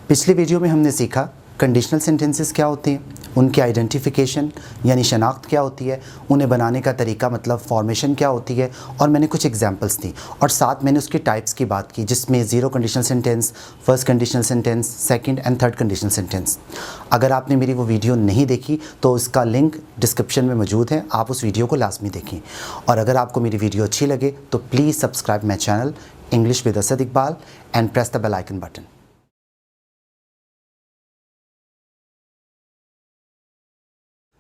पिछले वीडियो में हमने सीखा कंडीशनल सेंटेंसेस क्या होते हैं, उनकी आइडेंटिफिकेशन यानी शनाख्त क्या होती है, उन्हें बनाने का तरीका मतलब फॉर्मेशन क्या होती है, और मैंने कुछ एग्जांपल्स दी और साथ मैंने उसके टाइप्स की बात की जिसमें zero conditional sentence, first conditional sentence, second and third conditional sentence. अगर आपने मेरी वो वीडियो नहीं देखी तो उसका लिंक डिस्क्रिप्शन में मौजूद है, आप उस वीडियो को लाजमी देखें। और अगर आपको मेरी वीडियो अच्छी लगे तो please subscribe my channel English with Asad Iqbal and press the bell icon button.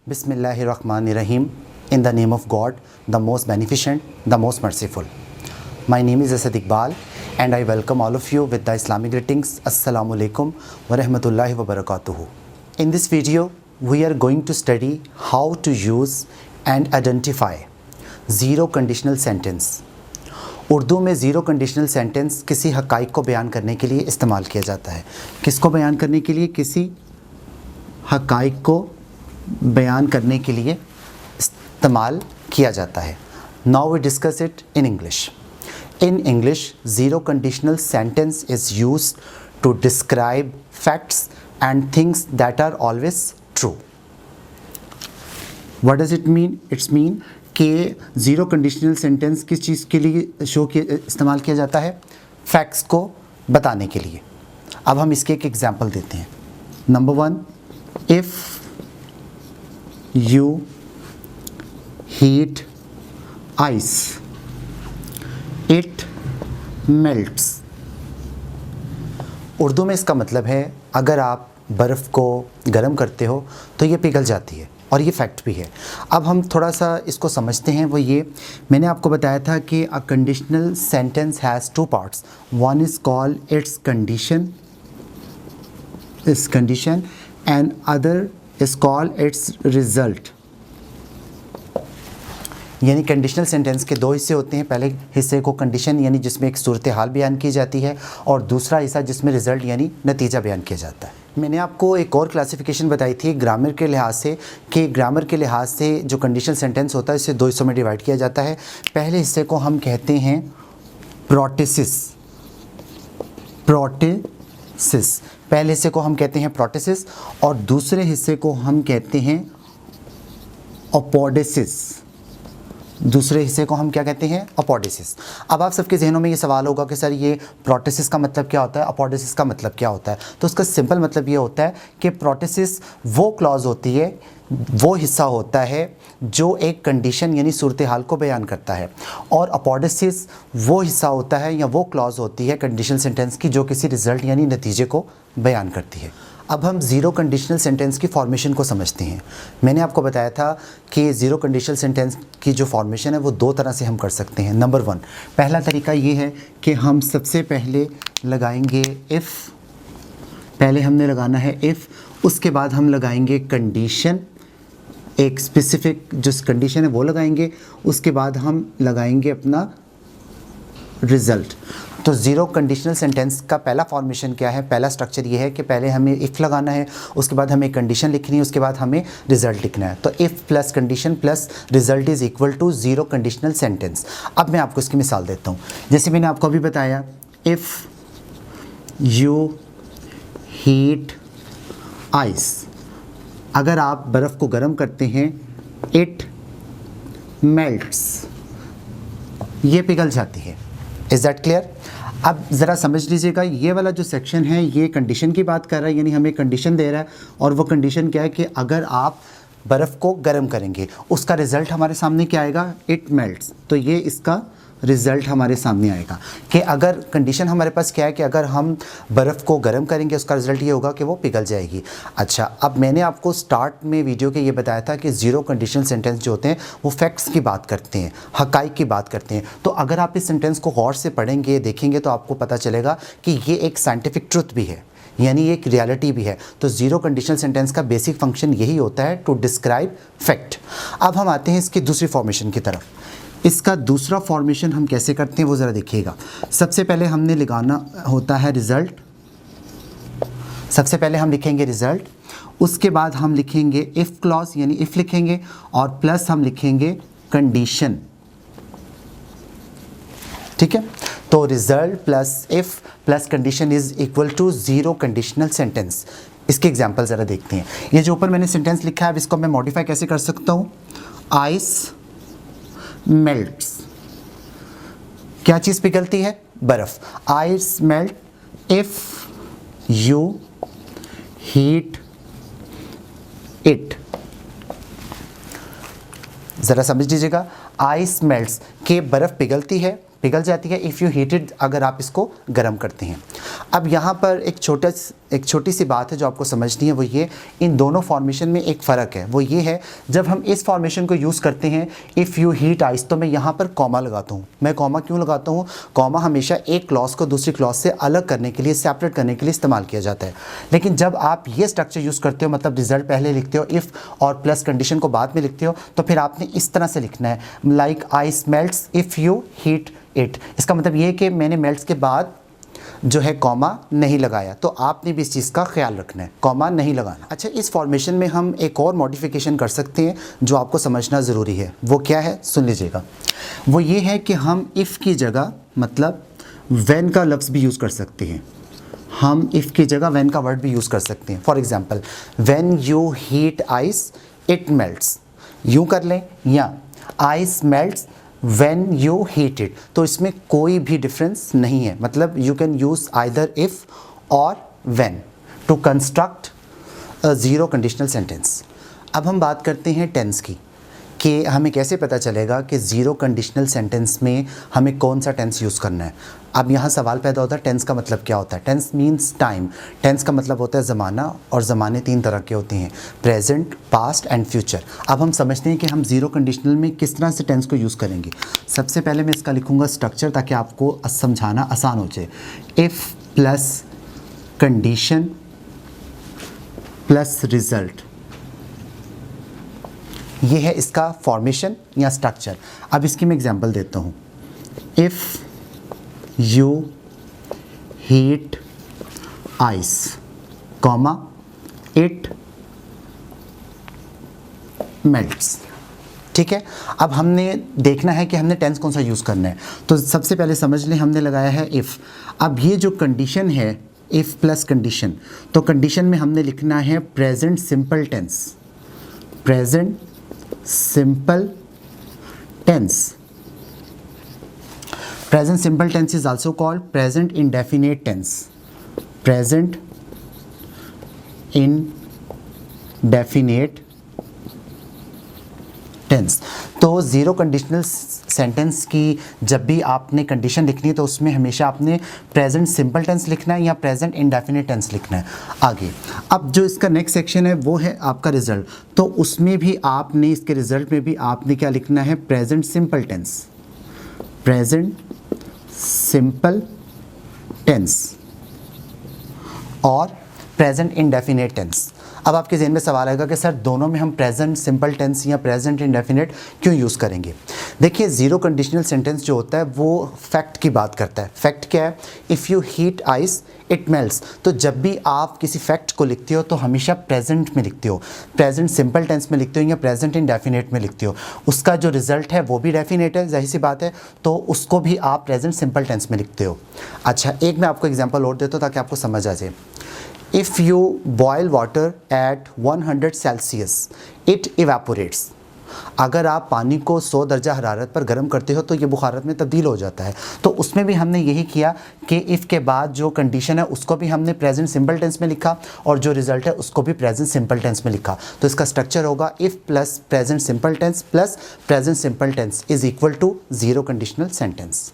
Bismillahirrahmanirrahim. In the name of God, the most beneficent, the most merciful. My name is Asad Iqbal and I welcome all of you with the Islamic greetings. Assalamu alaikum wa rahmatullahi wa barakatuhu. In this video, we are going to study how to use and identify zero conditional sentence. Urdu में zero conditional sentence किसी हक़ाइक़ को बयान करने के लिए इस्तेमाल किया जाता है। किसको बयान करने के लिए? किसी हक़ाइक़ को बयान करने के लिए इस्तेमाल किया जाता है। Now we discuss it in English. In English zero conditional sentence is used to describe facts and things that are always true. What does it mean? It's mean कि ज़ीरो कंडीशनल सेंटेंस किस चीज़ के लिए इस्तेमाल किया जाता है? Facts को बताने के लिए। अब हम इसके एक एग्जाम्पल देते हैं। Number 1, if you heat ice it melts। Urdu में इसका मतलब है अगर आप बर्फ़ को गर्म करते हो तो ये पिघल जाती है, और ये फैक्ट भी है। अब हम थोड़ा सा इसको समझते हैं। वो ये मैंने आपको बताया था कि a conditional sentence has two parts. One is called its condition and other is called its result. यानी कंडीशनल सेंटेंस के दो हिस्से होते हैं। पहले हिस्से को कंडीशन यानी जिसमें एक सूरत हाल बयान की जाती है, और दूसरा हिस्सा जिसमें रिज़ल्ट यानी नतीजा बयान किया जाता है। मैंने आपको एक और क्लासिफिकेशन बताई थी ग्रामर के लिहाज से कि ग्रामर के लिहाज से जो कंडीशनल सेंटेंस होता है इसे दो हिस्सों में डिवाइड किया जाता है। पहले हिस्से को हम कहते हैं प्रोटेसिस। पहले हिस्से को हम कहते हैं प्रोटेसिस और दूसरे हिस्से को हम कहते हैं अपोडेसिस। दूसरे हिस्से को हम क्या कहते हैं? अपोडेसिस। अब आप सबके जहनों में ये सवाल होगा कि सर ये प्रोटेसिस का मतलब क्या होता है, अपोडेसिस का मतलब क्या होता है? तो उसका सिंपल मतलब ये होता है कि प्रोटेसिस वो क्लॉज होती है, वो हिस्सा होता है जो एक कंडीशन यानी सूरत हाल को बयान करता है, और अपोडेसिस वो हिस्सा होता है या वो क्लॉज होती है कंडीशनल सेंटेंस की जो किसी रिज़ल्ट यानी नतीजे को बयान करती है। अब हम ज़ीरो कंडीशनल सेंटेंस की फॉर्मेशन को समझते हैं। मैंने आपको बताया था कि ज़ीरो कंडीशनल सेंटेंस की जो फॉर्मेशन है वो दो तरह से हम कर सकते हैं। नंबर 1, पहला तरीका ये है कि हम सबसे पहले लगाएंगे इफ़। पहले हमने लगाना है इफ़, उसके बाद हम लगाएंगे कंडीशन, एक स्पेसिफिक जो कंडीशन है वो लगाएंगे, उसके बाद हम लगाएंगे अपना रिज़ल्ट। तो ज़ीरो कंडीशनल सेंटेंस का पहला फॉर्मेशन क्या है? पहला स्ट्रक्चर ये है कि पहले हमें इफ़ लगाना है, उसके बाद हमें कंडीशन लिखनी है, उसके बाद हमें रिज़ल्ट लिखना है। तो if plus condition plus result is equal to zero conditional sentence. अब मैं आपको इसकी मिसाल देता हूँ। जैसे मैंने आपको अभी बताया, इफ़ यू हीट आइस, अगर आप बर्फ़ को गर्म करते हैं, इट मेल्ट्स, ये पिघल जाती है। Is that clear? अब ज़रा समझ लीजिएगा, ये वाला जो सेक्शन है ये कंडीशन की बात कर रहा है, यानी हमें कंडीशन दे रहा है, और वो कंडीशन क्या है कि अगर आप बर्फ़ को गर्म करेंगे उसका रिज़ल्ट हमारे सामने क्या आएगा? It melts. तो ये इसका रिज़ल्ट हमारे सामने आएगा कि अगर कंडीशन हमारे पास क्या है कि अगर हम बर्फ़ को गर्म करेंगे उसका रिज़ल्ट ये होगा कि वो पिघल जाएगी। अच्छा, अब मैंने आपको स्टार्ट में वीडियो के ये बताया था कि ज़ीरो कंडीशनल सेंटेंस जो होते हैं वो फैक्ट्स की बात करते हैं, हक़ाइक़ की बात करते हैं। तो अगर आप इस सेंटेंस को गौर से पढ़ेंगे, देखेंगे, तो आपको पता चलेगा कि ये एक साइंटिफिक ट्रुथ भी है, यानी एक रियलिटी भी है। तो ज़ीरो कंडीशनल सेंटेंस का बेसिक फंक्शन यही होता है, टू डिस्क्राइब फैक्ट। अब हम आते हैं इसकी दूसरी फॉर्मेशन की तरफ। इसका दूसरा फॉर्मेशन हम कैसे करते हैं वो ज़रा देखिएगा। सबसे पहले हमने लगाना होता है रिज़ल्ट। सबसे पहले हम लिखेंगे रिज़ल्ट, उसके बाद हम लिखेंगे इफ़ क्लॉज यानी इफ़ लिखेंगे, और प्लस हम लिखेंगे कंडीशन। ठीक है, तो result plus if plus condition is equal to zero conditional sentence. इसके एग्जाम्पल ज़रा देखते हैं। ये जो ऊपर मैंने सेंटेंस लिखा है, अब इसको मैं मॉडिफाई कैसे कर सकता हूँ? आइस मेल्ट्स, क्या चीज़ पिघलती है? बर्फ़। Ice melt if you heat it. ज़रा समझ लीजिएगा, आइस मेल्ट्स के बर्फ़ पिघलती है, पिघल जाती है इफ़ यू हीट इट, अगर आप इसको गर्म करते हैं। अब यहाँ पर एक छोटी सी बात है जो आपको समझनी है, वो ये, इन दोनों फॉर्मेशन में एक फ़र्क है। वो ये है, जब हम इस फॉर्मेशन को यूज़ करते हैं इफ़ यू हीट आइस, तो मैं यहाँ पर कॉमा लगाता हूँ। मैं कॉमा क्यों लगाता हूँ? कॉमा हमेशा एक क्लॉज को दूसरी क्लॉज से अलग करने के लिए, सेपरेट करने के लिए इस्तेमाल किया जाता है। लेकिन जब आप ये स्ट्रक्चर यूज़ करते हो, मतलब रिजल्ट पहले लिखते हो, इफ़ और प्लस कंडीशन को बाद में लिखते हो, तो फिर आपने इस तरह से लिखना है, like ice melts if you heat it. इसका मतलब ये है कि मैंने मेल्ट्स के बाद जो है कॉमा नहीं लगाया, तो आपने भी इस चीज़ का ख्याल रखना है, कॉमा नहीं लगाना। अच्छा, इस फॉर्मेशन में हम एक और मॉडिफिकेशन कर सकते हैं जो आपको समझना ज़रूरी है। वो क्या है? सुन लीजिएगा। वो ये है कि हम इफ़ की जगह मतलब व्हेन का लफ्ज़ भी यूज़ कर सकते हैं। हम इफ़ की जगह व्हेन का वर्ड भी यूज़ कर सकते हैं। For example, when you heat ice it melts, यूँ कर लें, या ice melts when you heat it। तो इसमें कोई भी डिफरेंस नहीं है, मतलब you can use either if or when to construct a zero conditional sentence। अब हम बात करते हैं टेंस की, कि हमें कैसे पता चलेगा कि ज़ीरो कंडीशनल सेंटेंस में हमें कौन सा टेंस यूज़ करना है। अब यहाँ सवाल पैदा होता है, टेंस का मतलब क्या होता है? Tense means time. टेंस का मतलब होता है ज़माना, और ज़माने तीन तरह के होते हैं, प्रेजेंट, पास्ट एंड फ्यूचर। अब हम समझते हैं कि हम ज़ीरो कंडीशनल में किस तरह से टेंस को यूज़ करेंगे। सबसे पहले मैं इसका लिखूँगा स्ट्रक्चर, ताकि आपको समझाना आसान हो जाए। If plus condition plus result, ये है इसका फॉर्मेशन या स्ट्रक्चर। अब इसकी मैं एग्जांपल देता हूँ। If you heat ice, comma it melts. ठीक है, अब हमने देखना है कि हमने टेंस कौन सा यूज़ करना है। तो सबसे पहले समझ लें, हमने लगाया है इफ़। अब ये जो कंडीशन है, इफ़ प्लस कंडीशन, तो कंडीशन में हमने लिखना है present simple tense. Present simple tense. Present simple tense is also called present indefinite tense. Present indefinite tense। तो ज़ीरो कंडीशनल सेंटेंस की जब भी आपने कंडीशन लिखनी है, तो उसमें हमेशा आपने प्रेजेंट सिंपल टेंस लिखना है या प्रेजेंट इंडेफिनिट टेंस लिखना है। आगे अब जो इसका नेक्स्ट सेक्शन है वो है आपका रिजल्ट। तो उसमें भी आपने, इसके रिजल्ट में भी आपने क्या लिखना है? Present simple tense. Present simple tense और प्रेजेंट इंडेफिनिट टेंस। अब आपके ज़हन में सवाल आएगा कि सर दोनों में हम प्रेजेंट सिंपल टेंस या प्रेजेंट इंडेफिनिट क्यों यूज़ करेंगे? देखिए, ज़ीरो कंडीशनल सेंटेंस जो होता है वो फैक्ट की बात करता है। फैक्ट क्या है? If you heat ice it melts. तो जब भी आप किसी फैक्ट को लिखते हो तो हमेशा प्रेजेंट में लिखते हो, प्रेजेंट सिंपल टेंस में लिखते हो या प्रेजेंट इंडेफिनिट में लिखते हो। उसका जो रिजल्ट है वो भी डेफिनेट है, जाहिर सी बात है, तो उसको भी आप प्रेजेंट सिंपल टेंस में लिखते हो। अच्छा, एक मैं आपको एग्जाम्पल और देता हूँ ताकि आपको समझ आ जाए। If you boil water at 100 Celsius, it evaporates। अगर आप पानी को 100 दर्जा हरारत पर गर्म करते हो तो ये बुखारत में तब्दील हो जाता है। तो उसमें भी हमने यही किया कि इफ़ के बाद जो कंडीशन है उसको भी हमने प्रेजेंट सिंपल टेंस में लिखा, और जो रिजल्ट है उसको भी प्रेजेंट सिंपल टेंस में लिखा। तो इसका स्ट्रक्चर होगा if plus present simple tense plus present simple tense is equal to zero conditional sentence.